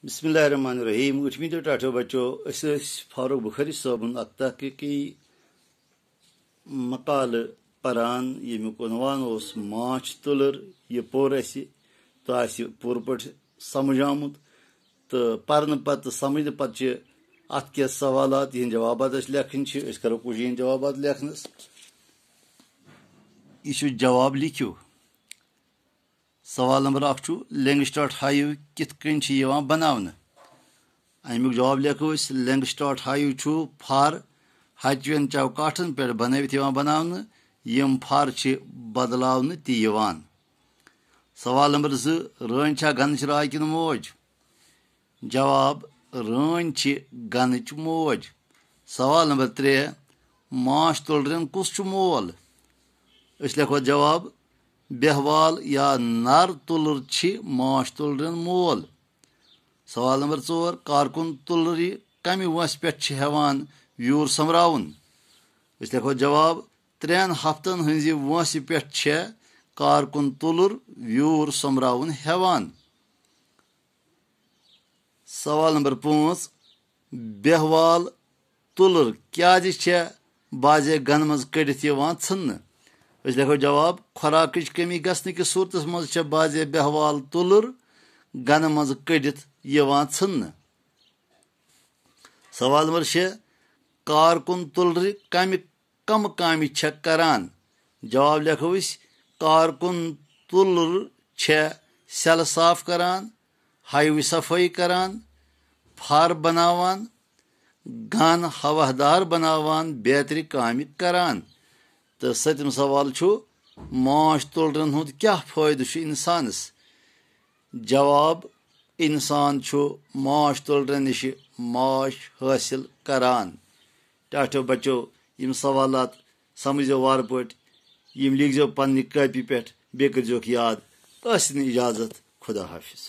बिस्मिल्लाहिर्रहमानिर्रहीम। उठमी तो टाठो बच्चो फारूक बुखारी साहबन अख तहकीकी मकाल परान यमुक उनवान माच तुलर यह पोर तो पूर पे समझ आमुत तो पर्न पत समझ पे अत क्या सवालात यह जवाबात लेखन करो कुछ जवाबात लेखनस यह जवाब लिखियो। सवाल नंबर 1 लैंगस्टॉट हाइव कित बनाने अमुक जवाब लेखो लैंगस्टॉट हाइव फार हचवन चौकाठन पे बनवित बनाने यम फार बदलावने तीवान। सवाल नंबर 2 रन गनच राय किन मोज जवाब रन गनच मोज। सवाल नंबर 3 माश तुलरन कुस मोल लेखो जवाब बेहवाल या नर तुलर माश तुलरन मोल। सवाल नंबर 4 कारकुन तुलरी कमि वस पे हेवान व्यूर समराउन लेखो जवाब 3 हफ्तन हज वस पे कारकुन तुलर व्यूर समराउन हेवान। सवाल नंबर 5 बेहवाल तुलर क्या बाजे गन मज कड़ित छन्न लेखो जवाब खुराक कमी गसन कि सूरत मज बाजे बेहवाल तुलर गन मज कड़ित छन्न। सवाल नंबर 6 कारकुन तुलर कम कामि करान जवाब लेखो कारकुन तुलर सेल साफ करान हाइव सफाई करान फार बनावान गन हवादार बनावान बेहतरी कामि करान। तो 7 सवाल माश तुलरन हुंद क्या फायदे इंसानस जवाब इंसान माश तुलरन निश माश हासिल करान। टाठो बच्चो यम सवालात समझो वार पट यम लिखो पन्नी कॉपी पे बे कर याद। इजाजत खुदा हाफिज।